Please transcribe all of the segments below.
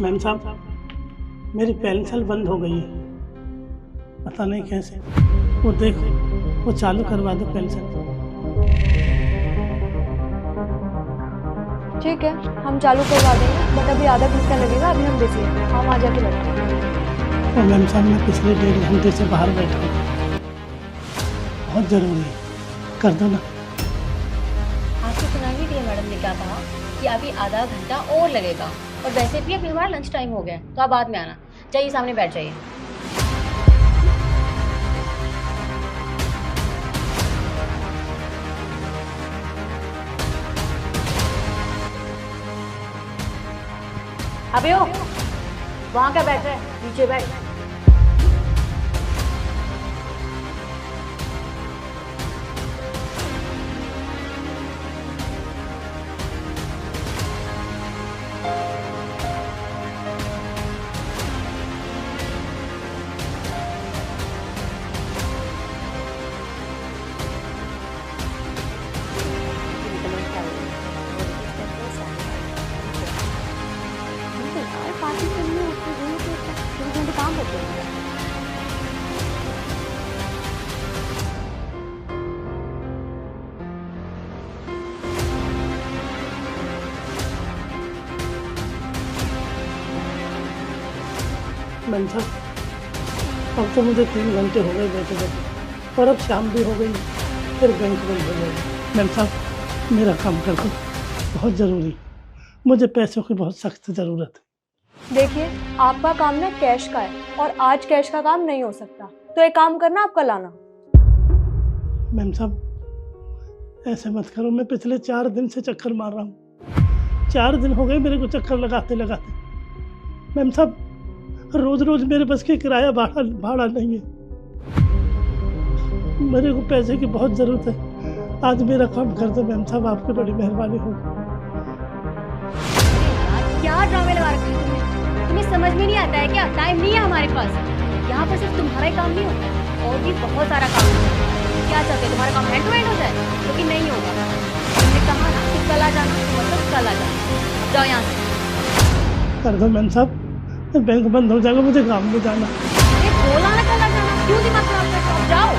Ma'am साहब, मेरी pension बंद हो गई है, पता नहीं कैसे। वो देखो, वो चालू करवा दो पेंशन। ठीक है, हम चालू करवा देंगे, बट अभी आधा घंटा लगेगा। अभी हम बिजी हैं, हम आ जाके बैठे हैं। और मैम साहब, मैं पिछले 1.5 घंटे से बाहर बैठा हूँ, बहुत ज़रूरी है, कर दो ना। आपको सुना ही दिया मैडम ने क्या कहा कि अभी आधा घंटा और लगेगा, और वैसे भी अभी हमारा लंच टाइम हो गया है, तो आप बाद में आना। जाइए, सामने बैठ जाइए। अबे ओ, वहां क्या बैठ रहे हैं, नीचे बैठ। काम करते हैं। मैम साहब, अब तो मुझे 3 घंटे हो गए बैठे बैठे, और अब शाम भी हो गई, फिर बैंक बंद हो जाएगी। मैम साहब, मेरा काम कर दो, बहुत ज़रूरी, मुझे पैसों की बहुत सख्त ज़रूरत है। देखिए, आपका काम ना कैश का है, और आज कैश का काम नहीं हो सकता, तो एक काम करना, आप कल आना। मैम साहब, ऐसे मत करो, मैं पिछले 4 दिन से चक्कर मार रहा हूँ, 4 दिन हो गए मेरे को चक्कर लगाते लगाते। मैम साहब, रोज़ रोज़ मेरे बस की किराया भाड़ा नहीं है, मेरे को पैसे की बहुत ज़रूरत है, आज मेरा काम कर दो मैम साहब, आपकी बड़ी मेहरबानी होगी। क्या ड्रामे लगा रखे हैं तुम्हें समझ में नहीं आता है क्या? टाइम नहीं है हमारे पास। यहाँ पर सिर्फ तुम्हारा ही काम नहीं होता है, और भी बहुत सारा काम होता है। क्या चाहते हो, तुम्हारा काम हैंड टू हैंड हो जाए? लेकिन नहीं होगा। तुमने कहा ना कि कल आ जाना, मतलब कल आ जाना। जाओ यहाँ से। कर दो मैम साहब, बैंक बंद हो जाएगा, मुझे काम में जाना। बोला ना कल आ जाना, क्यों दिमाग खराब करते हो? जाओ।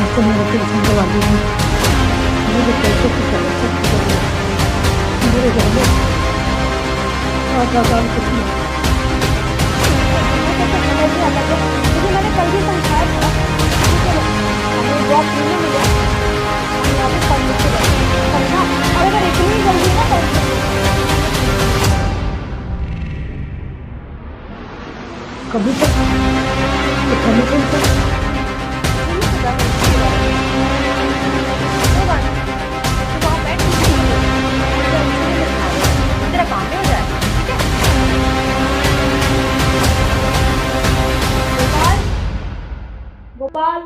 तो मेरे पेंशन करवा दीजिए, मुझे पैसे की समस्या मेरे घर में आधार कुछ नहीं। मुझे मैंने कल भी समझाया था, हमें जॉब नहीं मिला, हम यहाँ पे पढ़ लिख के बैठे, समझा? और अगर इतनी जल्दी ना पढ़ कभी तक कमीशन तक तेरा काम नहीं हो जाए, ठीक है? गोपाल,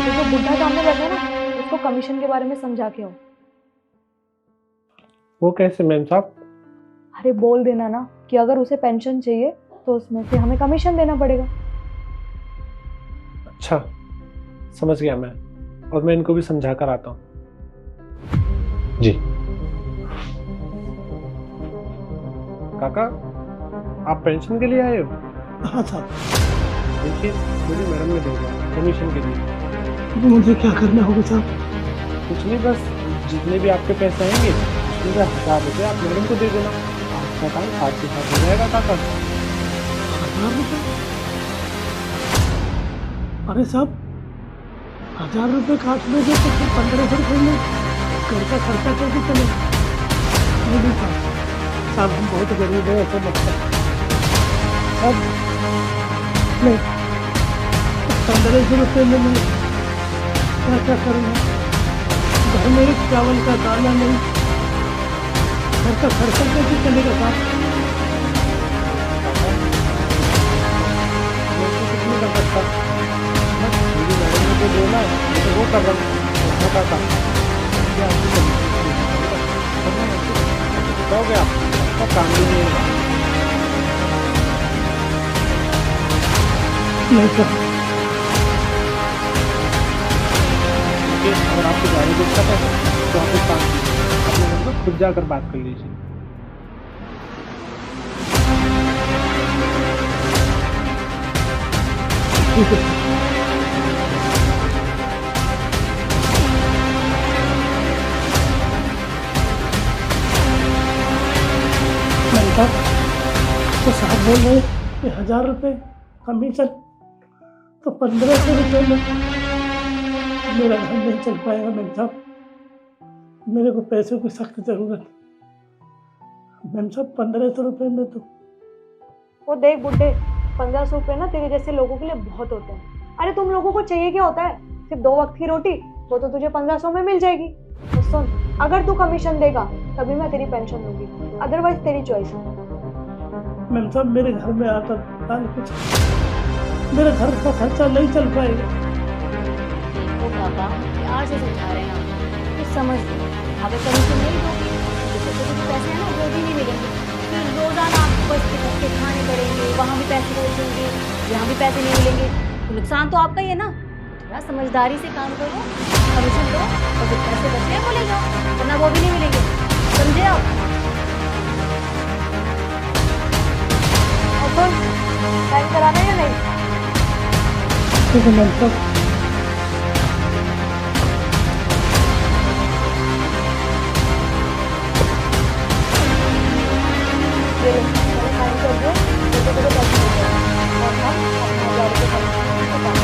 जो बुढ़ा सामने बैठा है ना, उसको कमीशन के बारे में समझा के आओ। वो कैसे मैम साहब? अरे बोल देना ना कि अगर उसे पेंशन चाहिए तो उसमें से हमें कमीशन देना पड़ेगा। अच्छा, समझ गया मैं, और मैं इनको भी समझा कर आता हूँ। जी काका, आप पेंशन के लिए आए हो? हाँ साहब। देखिए, मुझे मैडम ने भेजा कमीशन के लिए। मुझे क्या करना होगा साहब? कुछ नहीं, बस जितने भी आपके पैसे आएंगे उसमें से 1000 रुपये आप मैडम को दे देना, आपका काम साथ के साथ हो जाएगा काका। 1000 रुपये? अरे साहब, 1000 रुपये काट लोगे तो फिर 1500 रुपये में घर का खर्चा कैसे चलेगा? नहीं साहब, हम बहुत गरीब है, ऐसा मत करो साहब। नहीं, 1500 रुपये में मैं क्या करूँगा? घर में एक चावल का दाना नहीं, घर का खर्चा कैसे चलेगा साहब? कितने का खर्चा? कर रहा हूँ, बता था क्या आपकी हो गया, आपका काम भी नहीं होगा। नहीं सर, अगर आपकी गाड़ी दिक्कत है तो आप एक काम कीजिए, अपने घर में खुद जाकर बात कर लीजिए। ठीक है। नहीं सर, तो साहब बोल रहे कि 1000 रुपये कमीशन, तो 1500 रुपये में मेरा घर नहीं चल पाएगा मैम साहब। मेरे को पैसे की सख्त ज़रूरत है मैम साहब। 1500 रुपये में तो वो देख बुड्ढे, 1500 रुपये ना तेरे जैसे लोगों के लिए बहुत होते हैं। अरे तुम लोगों को चाहिए क्या होता है? सिर्फ 2 वक्त की रोटी, वो तो तुझे 1500 में मिल जाएगी। तो सुन, अगर तू कमीशन देगा तभी मैं तेरी पेंशन दूंगी, अदरवाइज तेरी चॉइस है। मैम साहब मेरे घर में आता दाल कुछ, मेरे घर का खर्चा नहीं चल पाएगा। देखो पापा, प्यार से समझा रहे हैं आप, कुछ समझ लो। अगर कमीशन नहीं दोगे तो जैसे कुछ पैसे हैं ना वो भी नहीं मिलेंगे, फिर रोजाना आपको बस के खाने पड़ेंगे, वहाँ भी पैसे बचेंगे, यहाँ भी पैसे नहीं मिलेंगे, तो नुकसान तो आपका ही है ना। थोड़ा समझदारी से काम करो, कमीशन दो और जो पैसे बचे हैं वो ले जाओ, वरना वो भी नहीं मिलेंगे। समझे आप? और सुन, साइन कराना है या नहीं? ठीक है मैम साहब। ये लो, मैंने साइन कर दिया, तो तेरे पैसे मिल जाएंगे और हम अपने 1000 रुपये कमीशन का काम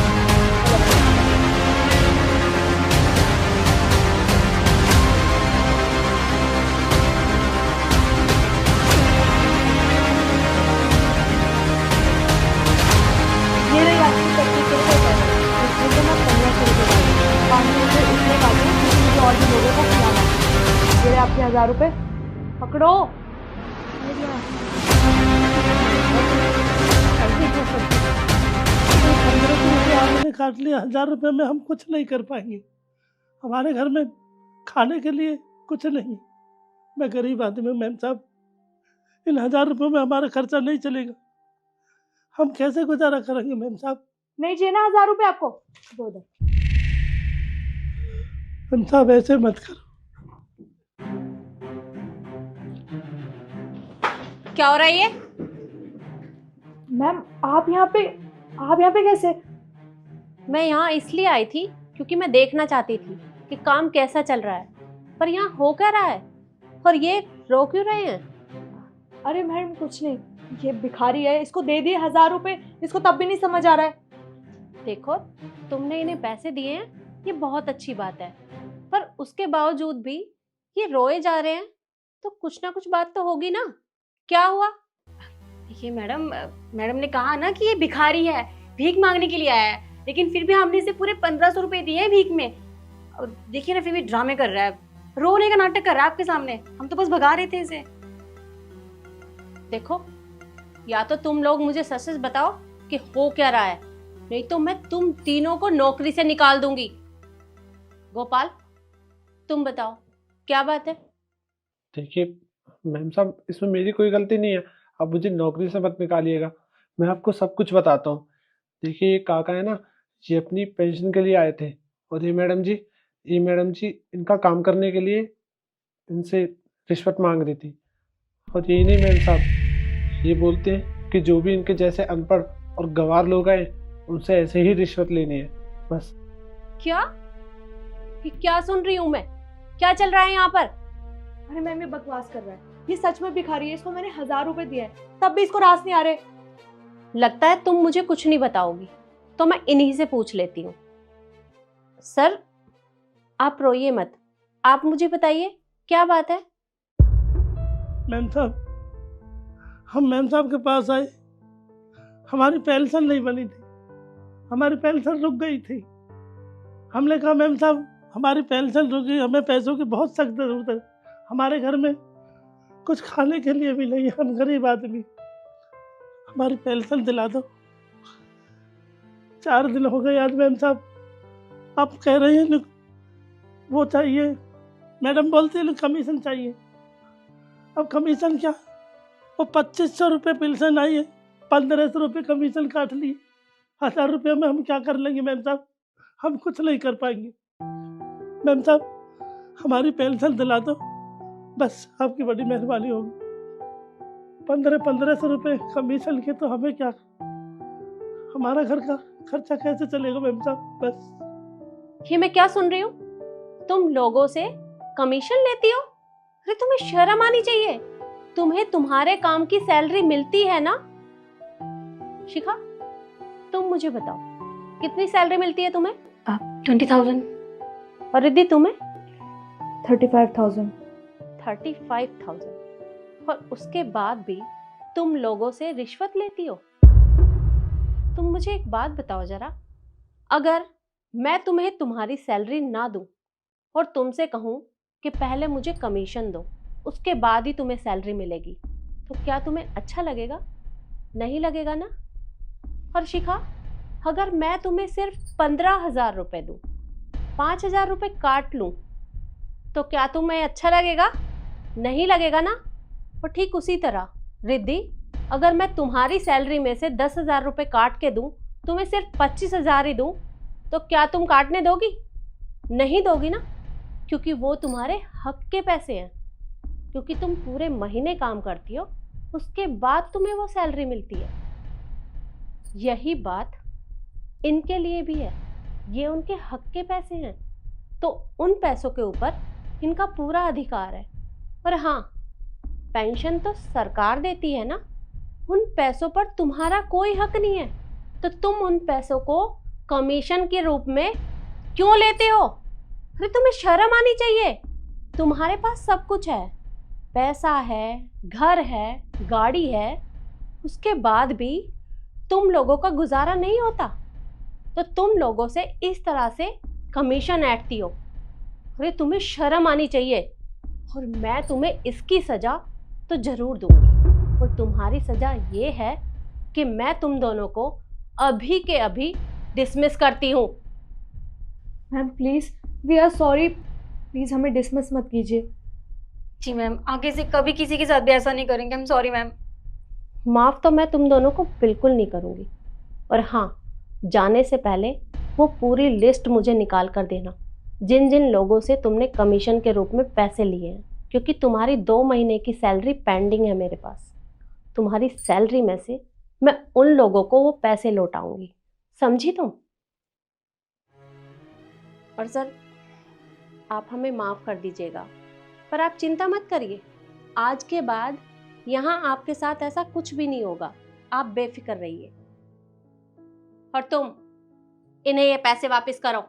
ये रही आपकी 2500 रुपये पैसे, इसमें से मैं 1500 रुपये डालूंगी, 500 रुपये इसमें काटूँ क्योंकि मुझे और भी लोगों को खिलाना है। ये रहे आपके 1000 रुपये, पकड़ो। ये लिया। ऐसे क्या करते हैं? 1500 रुपये आपने काट लिया, 1000 रुपये में हम कुछ नहीं कर पाएंगे। हमारे घर में खाने के लिए कुछ नहीं। मैं गरीब आदमी हूँ मैम साहब, इन 1000 रुपये में हमारा खर्चा नहीं चलेगा। हम कैसे गुजारा करेंगे मैम साहब? नहीं चाहिए ना 1000 रुपये आपको? दो दो। मैम साहब ऐसे मत करो। क्या हो रहा है ये? मैम आप यहाँ पे कैसे? मैं यहाँ इसलिए आई थी क्योंकि मैं देखना चाहती थी कि काम कैसा चल रहा है, पर यहाँ हो क्या रहा है और ये रो क्यों रहे हैं? अरे मैडम कुछ नहीं, ये भिखारी है, इसको दे दिए 1000 रुपये, इसको तब भी नहीं समझ आ रहा है। देखो, तुमने इन्हें पैसे दिए हैं, ये बहुत अच्छी बात है, पर उसके बावजूद भी ये रोए जा रहे हैं, तो कुछ ना कुछ बात तो होगी ना। क्या हुआ? देखिए मैडम ने कहा ना कि ये भिखारी है, भीख मांगने के लिए आया है, लेकिन फिर भी हमने इसे पूरे 1500 रुपये दिए हैं भीख में। और देखिए ना, फिर भी ड्रामे कर रहा है, रोने का नाटक कर रहा है आपके सामने। हम तो बस भगा रहे थे इसे। देखो, या तो तुम लोग मुझे सच सच बताओ कि हो क्या रहा है, नहीं तो मैं तुम तीनों को नौकरी से निकाल दूंगी। गोपाल, तुम बताओ क्या बात है? देखिए मैम साहब, इसमें मेरी कोई गलती नहीं है, आप मुझे नौकरी से मत निकालिएगा, मैं आपको सब कुछ बताता हूँ। देखिए ये काका है ना, ये अपनी पेंशन के लिए आए थे, और ये मैडम जी इनका काम करने के लिए इनसे रिश्वत मांग रही थी। और यही नहीं मैम साहब, ये बोलते हैं कि जो भी इनके जैसे अनपढ़ और गंवार लोग आए उनसे ऐसे ही रिश्वत लेनी है बस। क्या? ये क्या सुन रही हूं मैं? क्या चल रहा है यहाँ पर? अरे मैम ये बकवास कर रहा है, ये सच में भिखारी है, इसको मैंने 1000 रुपये दिए हैं, तब भी इसको रास नहीं आ रहे। लगता है तुम मुझे कुछ नहीं बताओगी, तो मैं इन्हीं से पूछ लेती हूँ। सर, आप रोइए मत, आप मुझे बताइए क्या बात है? मैम साहब, हम मैम साहब के पास आए, हमारी पेंशन नहीं बनी थी, हमारी पेंशन रुक गई थी। हमने कहा मैम साहब हमारी पेंशन रुक गई, हमें पैसों की बहुत सख्त ज़रूरत है, हमारे घर में कुछ खाने के लिए भी नहीं है, हम गरीब आदमी, हमारी पेंशन दिला दो। 4 दिन हो गए आज मैम साहब, आप कह रहे हैं ना वो चाहिए, मैडम बोलती है ना कमीशन चाहिए। अब कमीशन क्या, वो 2500 रुपये पेंशन आई है, 1500 रुपये कमीशन काट लिए। 1000 रुपये में हम क्या कर लेंगे मैम साहब? हम कुछ नहीं कर पाएंगे। मैम साहब हमारी पेंशन दिला दो, बस आपकी बड़ी मेहरबानी होगी। 1500 रुपये कमीशन के तो हमें क्या, हमारा घर का खर्चा कैसे चलेगा मैम साहब? बस ये मैं क्या सुन रही हूँ? तुम लोगों से कमीशन लेती हो? अरे तुम्हें शर्म आनी चाहिए। तुम्हें तुम्हारे काम की सैलरी मिलती है ना? शिखा तुम मुझे बताओ कितनी सैलरी मिलती है तुम्हें? 20,000। और रिद्धि तुम्हें? 35,000। 35,000। और उसके बाद भी तुम लोगों से रिश्वत लेती हो? तुम मुझे एक बात बताओ जरा, अगर मैं तुम्हें तुम्हारी सैलरी ना दूं और तुमसे कहूं कि पहले मुझे कमीशन दो उसके बाद ही तुम्हें सैलरी मिलेगी, तो क्या तुम्हें अच्छा लगेगा? नहीं लगेगा ना? और शिखा अगर मैं तुम्हें सिर्फ 15,000 रुपए दूं, 5,000 रुपए काट लूं, तो क्या तुम्हें अच्छा लगेगा? नहीं लगेगा ना? और ठीक उसी तरह रिद्धि, अगर मैं तुम्हारी सैलरी में से 10,000 रुपये काट के दूं, तुम्हें सिर्फ 25,000 ही दूं, तो क्या तुम काटने दोगी? नहीं दोगी ना, क्योंकि वो तुम्हारे हक के पैसे हैं, क्योंकि तुम पूरे महीने काम करती हो, उसके बाद तुम्हें वो सैलरी मिलती है। यही बात इनके लिए भी है, ये उनके हक के पैसे हैं, तो उन पैसों के ऊपर इनका पूरा अधिकार है। और हाँ, पेंशन तो सरकार देती है ना, उन पैसों पर तुम्हारा कोई हक नहीं है, तो तुम उन पैसों को कमीशन के रूप में क्यों लेते हो? अरे तुम्हें शर्म आनी चाहिए। तुम्हारे पास सब कुछ है, पैसा है, घर है, गाड़ी है, उसके बाद भी तुम लोगों का गुजारा नहीं होता, तो तुम लोगों से इस तरह से कमीशन ऐंठती हो। अरे तुम्हें शर्म आनी चाहिए। और मैं तुम्हें इसकी सजा तो जरूर दूंगी, और तुम्हारी सजा ये है कि मैं तुम दोनों को अभी के अभी डिसमिस करती हूँ। Ma'am please, we are sorry, please हमें डिसमिस मत कीजिए। जी मैम, आगे से कभी किसी के साथ भी ऐसा नहीं करेंगे। हम सॉरी मैम। माफ तो मैं तुम दोनों को बिल्कुल नहीं करूँगी। और हाँ, जाने से पहले वो पूरी लिस्ट मुझे निकाल कर देना, जिन जिन लोगों से तुमने कमीशन के रूप में पैसे लिए हैं, क्योंकि तुम्हारी 2 महीने की सैलरी पेंडिंग है मेरे पास। तुम्हारी सैलरी में से मैं उन लोगों को वो पैसे लौटाऊंगी, समझी तुम? और सर, आप हमें माफ़ कर दीजिएगा, पर आप चिंता मत करिए, आज के बाद यहाँ आपके साथ ऐसा कुछ भी नहीं होगा, आप बेफिक्र रहिए। और तुम इन्हें ये पैसे वापस करो।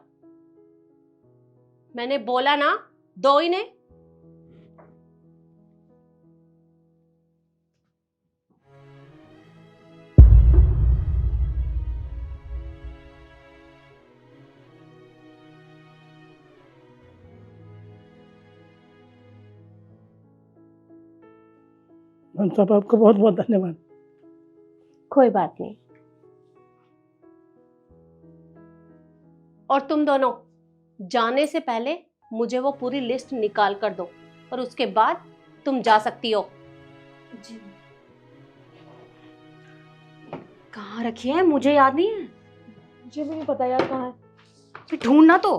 मैंने बोला ना, दो इन्हें। मैम साहब आपका बहुत बहुत धन्यवाद। कोई बात नहीं। और तुम दोनों जाने से पहले मुझे वो पूरी लिस्ट निकाल कर दो, और उसके बाद तुम जा सकती हो। जी कहाँ रखी है? मुझे याद नहीं है। मुझे भी नहीं पता यार कहाँ है। फिर ढूंढना तो।